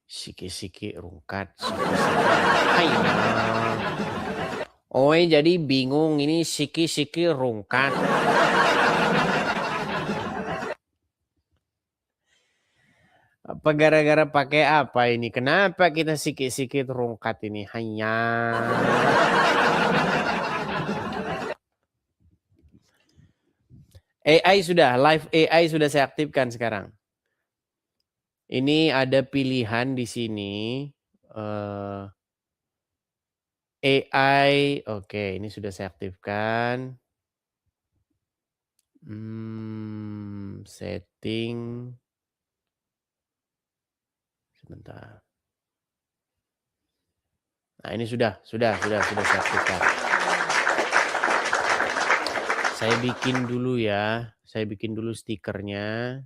Siki-siki rungkat. Hayya. Oi, jadi bingung ini siki-siki rungkat. Apa gara-gara pakai apa ini? Kenapa kita siki-siki rungkat ini? Hanya. AI sudah, live AI sudah saya aktifkan sekarang. Ini ada pilihan di sini. AI, oke, ini sudah saya aktifkan. Setting. Sebentar. Nah, ini sudah saya aktifkan. Saya bikin dulu ya. Saya bikin dulu stikernya.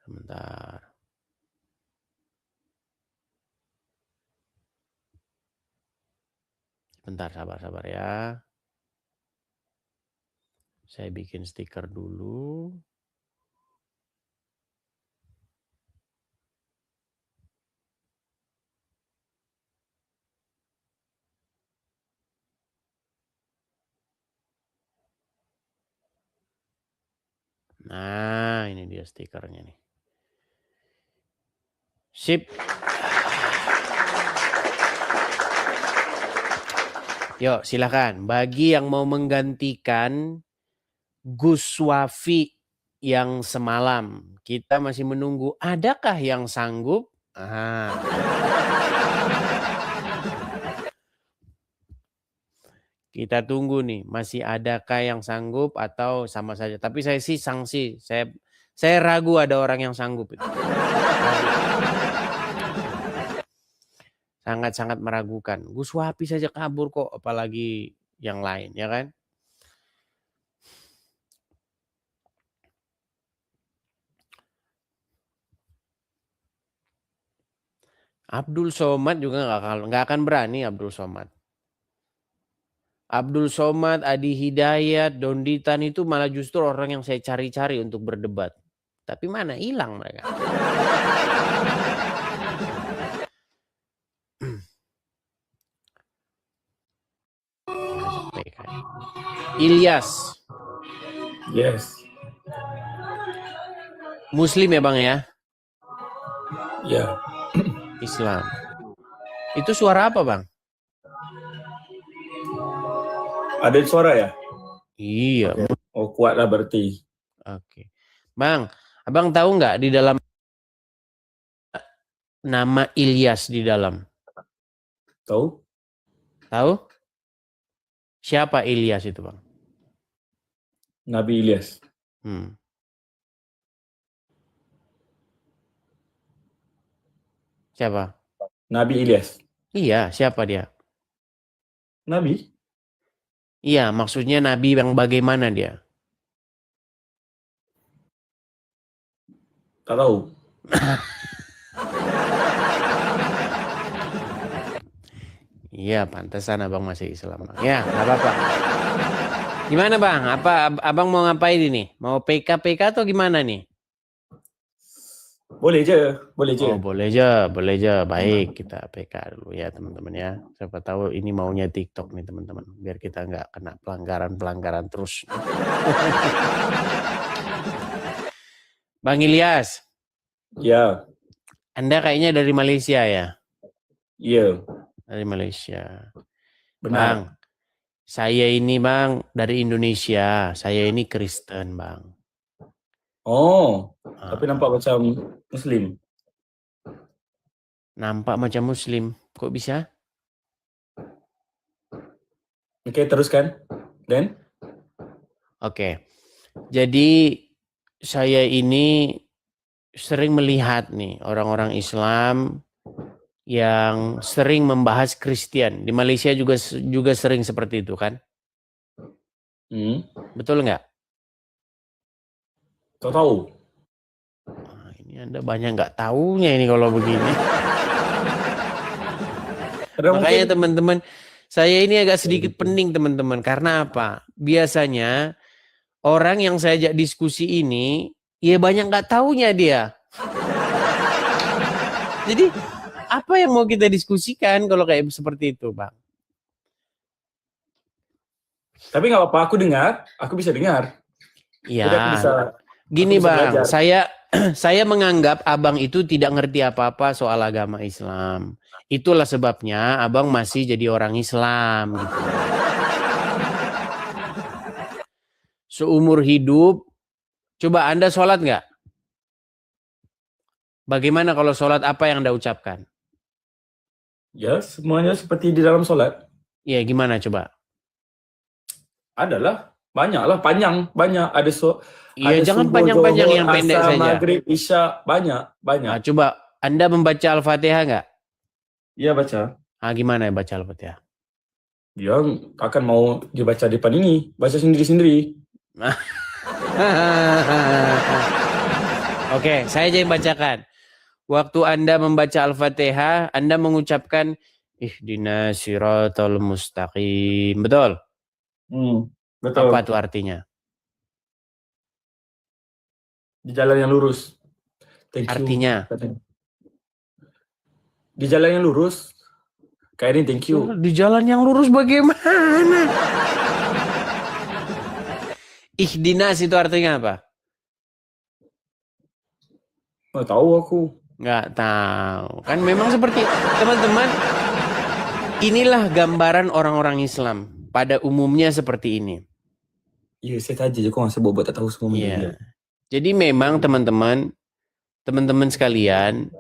Sebentar. Bentar, sabar ya. Saya bikin stiker dulu. Nah, ini dia stikernya nih. Sip. Yuk, silakan. Bagi yang mau menggantikan Gus Wafi yang semalam, kita masih menunggu. Adakah yang sanggup? Kita tunggu nih, masih adakah yang sanggup atau sama saja. Tapi saya sih sanksi. Saya ragu ada orang yang sanggup. Sangat-sangat meragukan. Gus Wafi saja kabur kok, apalagi yang lain, ya kan? Abdul Somad juga nggak akan berani Abdul Somad. Abdul Somad, Adi Hidayat, Donditan itu malah justru orang yang saya cari-cari untuk berdebat. Tapi mana hilang mereka. Ilyas. Yes. Muslim ya Bang ya? Ya. Islam. Itu suara apa Bang? Ada suara ya? Iya. Okay. Oh kuat lah berarti. Oke. Bang, Abang tahu nggak di dalam nama Ilyas di dalam? Tahu? Tahu? Siapa Ilyas itu Bang? Nabi Ilyas. Siapa? Nabi Ilyas. Iya, siapa dia? Nabi? Iya, maksudnya Nabi yang bagaimana dia? Tak tahu. Iya, pantesan Abang masih Islam. Ya, nggak apa-apa. Gimana Bang? Apa Abang mau ngapain ini? Mau PK atau gimana nih? Boleh je. Oh, boleh aja. Baik, kita PK dulu ya teman-teman ya. Siapa tahu ini maunya TikTok nih teman-teman. Biar kita nggak kena pelanggaran terus. Bang Ilyas. Ya. Anda kayaknya dari Malaysia ya? Iya. Dari Malaysia. Benar. Bang, saya ini Bang dari Indonesia. Saya ini Kristen Bang. Oh, tapi nampak macam Muslim. Nampak macam Muslim. Kok bisa? Oke, teruskan. Dan? Oke. Jadi saya ini sering melihat nih orang-orang Islam yang sering membahas Kristen. Di Malaysia juga sering seperti itu kan? Betul nggak? Tahu. Nah, ini Anda banyak nggak taunya ini kalau begini. Makanya teman-teman, Saya ini agak sedikit pening teman-teman. Karena apa? Biasanya orang yang saya ajak diskusi ini, ya banyak nggak taunya dia. Jadi apa yang mau kita diskusikan kalau kayak seperti itu, Bang? Tapi nggak apa-apa, aku bisa dengar. Jadi aku bisa Ya, gini Bang, belajar. saya menganggap Abang itu tidak ngerti apa-apa soal agama Islam. Itulah sebabnya Abang masih jadi orang Islam gitu. Seumur hidup, coba Anda sholat nggak? Bagaimana kalau sholat, apa yang Anda ucapkan? Ya, semuanya seperti di dalam sholat. Ya gimana coba? Adalah banyaklah, banyak ada Iya, ada jangan subuh, panjang-panjang, zuhur, yang pendek asar, saja. maghrib, isya, banyak. Nah, coba Anda membaca Al-Fatihah nggak? Iya baca. Ah, gimana ya baca Al-Fatihah? Dia akan mau dibaca di depan ini, baca sendiri-sendiri. Oke, saya jadi bacakan. Waktu Anda membaca Al-Fatihah, Anda mengucapkan ihdinas siratal mustaqim. Betul? Betul. Apa tuh artinya? Di jalan yang lurus. Thank you. Artinya? Di jalan yang lurus. Kayak ini, thank you. Di jalan yang lurus bagaimana? Ihdinas itu artinya apa? Nggak tahu aku. Nggak tahu. Kan memang seperti teman-teman. Inilah gambaran orang-orang Islam. Pada umumnya seperti ini. Iya, saya tadi kok nggak buat tak tahu semua. Iya. Jadi memang teman-teman sekalian,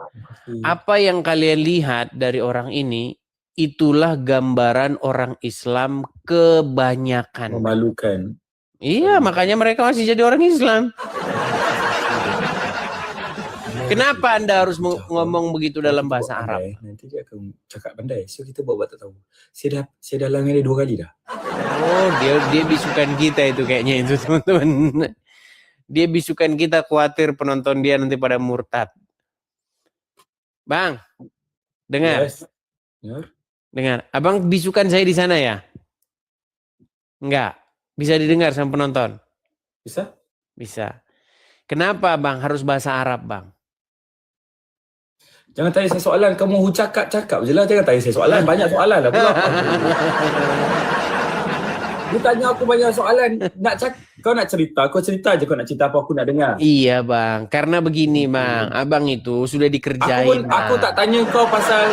apa yang kalian lihat dari orang ini, itulah gambaran orang Islam kebanyakan. Memalukan. Iya, makanya mereka masih jadi orang Islam. Kenapa Anda harus ngomong begitu dalam bahasa Arab? Nanti dia akan cakap pandai. So kita buat tak tahu. Saya dah langgar dia 2 kali dah. Oh, dia bisukan kita itu kayaknya itu teman-teman. Dia bisukan kita, khawatir penonton dia nanti pada murtad. Bang, dengar. Yes. Dengar. Abang bisukan saya di sana ya? Enggak. Bisa didengar sama penonton? Bisa? Bisa. Kenapa Bang harus bahasa Arab, Bang? Jangan tanya saya soalan. Kamu cakap je lah. Jangan tanya saya soalan. Banyak soalan lah pula. Dia tanya aku banyak soalan. Kau nak cerita. Kau cerita je kau nak cerita apa aku nak dengar. Iya Bang. Karena begini Bang. Abang itu sudah dikerjain. Aku tak tanya kau pasal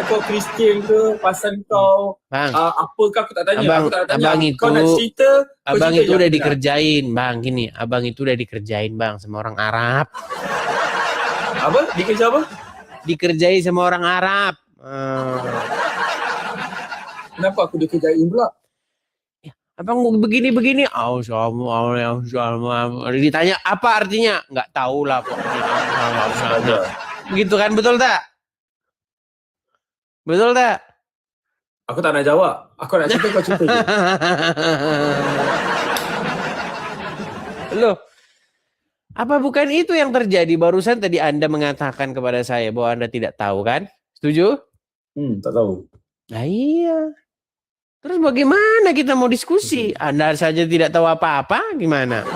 kau Kristian ke. Pasal kau Bang, apakah aku tak tanya. Aku tak tanya. Abang itu, kau nak cerita. Abang itu udah dikerjain Bang. Gini. Abang itu udah dikerjain Bang sama orang Arab. Apa? Dikerja apa? Dikerjain sama orang Arab. Kenapa aku dikerjain pula? Abang begini-begini. Ditanya apa artinya? Nggak tahu lah pokoknya. Begitu kan, betul tak? Betul tak? Aku tak nak jawab. Aku nak cerita, kau cerita je. Loh, apa bukan itu yang terjadi? Barusan tadi Anda mengatakan kepada saya bahwa Anda tidak tahu kan? Setuju? Tak tahu. Nah iya. Terus bagaimana kita mau diskusi? Anda saja tidak tahu apa-apa, gimana?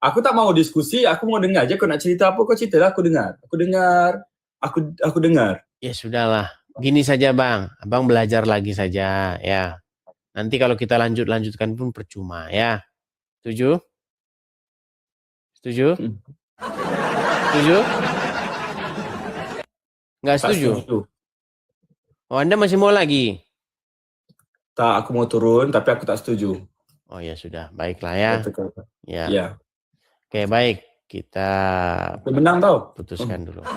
Aku tak mau diskusi, aku mau dengar aja. Kau nak cerita apa, kau cerita lah, aku dengar. Aku dengar. Ya sudahlah, gini saja Bang. Abang belajar lagi saja ya. Nanti kalau kita lanjutkan pun percuma ya. Setuju? Setuju? Setuju? Nggak setuju? Oh, Anda masih mau lagi? Tak, aku mau turun, tapi aku tak setuju. Oh ya sudah, baiklah ya. Ya. Oke, baik. Kita menang tau. Putuskan dulu.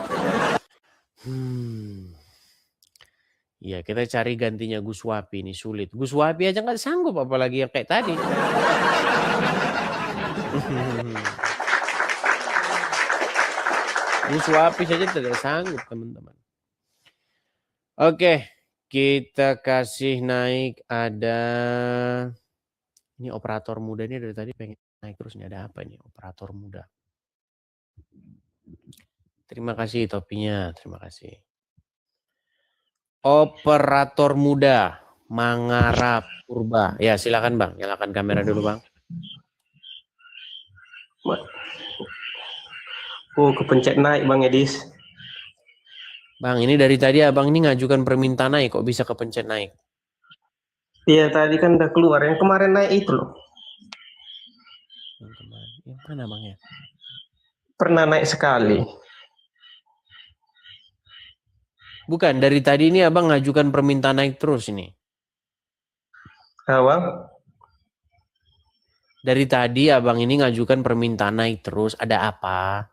Ya, kita cari gantinya Gus Wapi ini sulit. Gus Wapi aja nggak sanggup, apalagi yang kayak tadi. Gus Wapi saja tidak sanggup, teman-teman. Oke, kita kasih naik ada ini operator muda ini dari tadi pengen naik terus, ini ada apa ini operator muda. Terima kasih topinya, terima kasih. Operator muda Mangara Purba. Ya, silakan Bang. Nyalakan kamera dulu, Bang. Oh, kepencet naik Bang Edis. Bang, ini dari tadi Abang ini ngajukan permintaan naik, kok bisa kepencet naik? Iya, tadi kan udah keluar. Yang kemarin naik itu loh. Yang kemarin. Yang mana Bang ya? Pernah naik sekali. Bukan, dari tadi ini Abang ngajukan permintaan naik terus ini. Bang? Dari tadi Abang ini ngajukan permintaan naik terus, ada apa?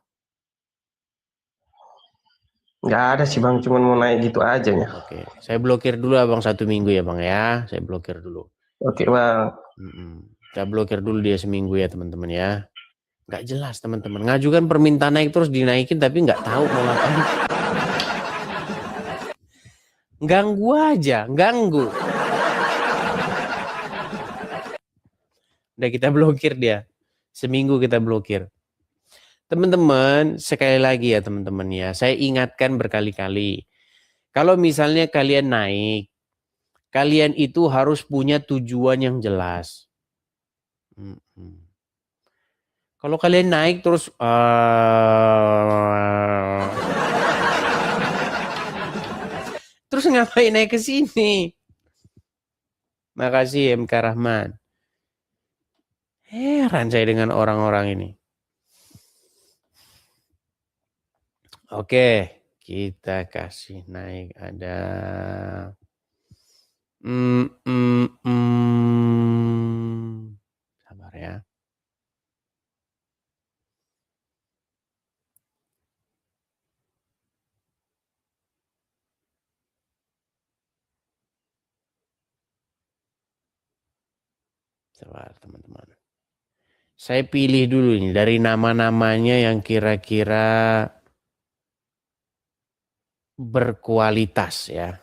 Nggak ada sih Bang, cuman mau naik gitu aja ya. Oke, saya blokir dulu Abang 1 minggu ya Bang ya. Saya blokir dulu. Oke Bang. Saya blokir dulu dia seminggu ya teman-teman ya. Nggak jelas teman-teman. Ngajukan permintaan naik terus dinaikin tapi nggak tahu mau ngapain. Ganggu aja, ganggu. Udah kita blokir dia. Seminggu kita blokir. Teman-teman, sekali lagi ya teman-teman ya. Saya ingatkan berkali-kali. Kalau misalnya kalian naik, kalian itu harus punya tujuan yang jelas. Kalau kalian naik terus terus ngapain naik ke sini? Makasih MK Rahman. Heran saya dengan orang-orang ini. Oke, kita kasih naik ada sabar ya. Sabar teman-teman. Saya pilih dulu nih dari nama-namanya yang kira-kira berkualitas ya.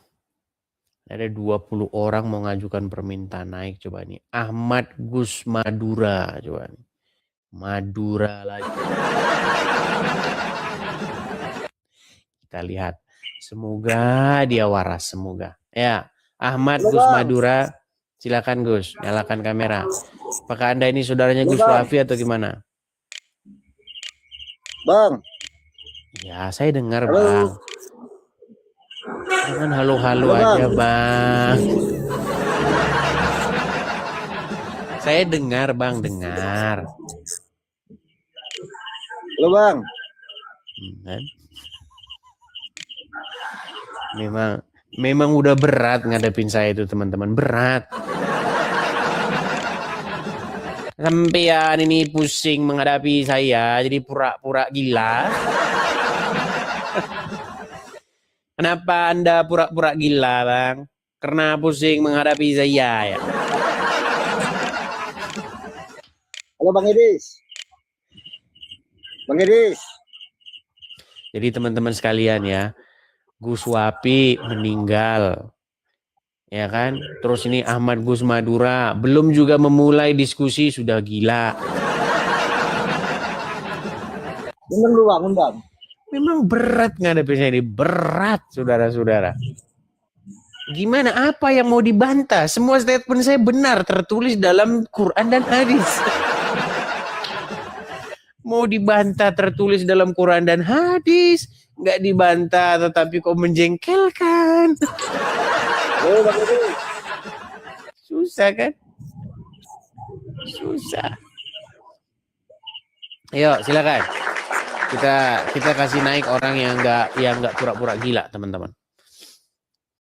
Ada 20 orang mau ngajukan permintaan naik, coba nih. Ahmad Gus Madura, coba nih. Madura lagi. Kita lihat. Semoga dia waras, semoga. Ya, Ahmad Gus Madura. Silakan Gus, nyalakan kamera. Apakah Anda ini saudaranya Gus Wafi atau gimana? Bang. Ya, saya dengar, Bang. Jangan halo-halo aja, Bang. Saya dengar, Bang, dengar. Halo, Bang. Kan? Memang udah berat ngadepin saya itu, teman-teman. Berat. Sampean ini pusing menghadapi saya, jadi pura-pura gila. Kenapa Anda pura-pura gila, Bang? Karena pusing menghadapi saya ya. Halo Bang Edis. Bang Edis. Jadi teman-teman sekalian ya, Gus Wapi meninggal. Ya kan? Terus ini Ahmad Gus Madura belum juga memulai diskusi sudah gila. Undang dulu Bang, undang. Memang berat ngadepin saya ini, berat saudara-saudara. Gimana, apa yang mau dibantah? Semua statement saya benar, tertulis dalam Quran dan hadis. Mau dibantah tertulis dalam Quran dan hadis, nggak dibantah tetapi kok menjengkelkan. Halo Bang Edis. Susah kan? Susah. Ayo silakan. Kita kasih naik orang yang nggak pura-pura gila, teman-teman.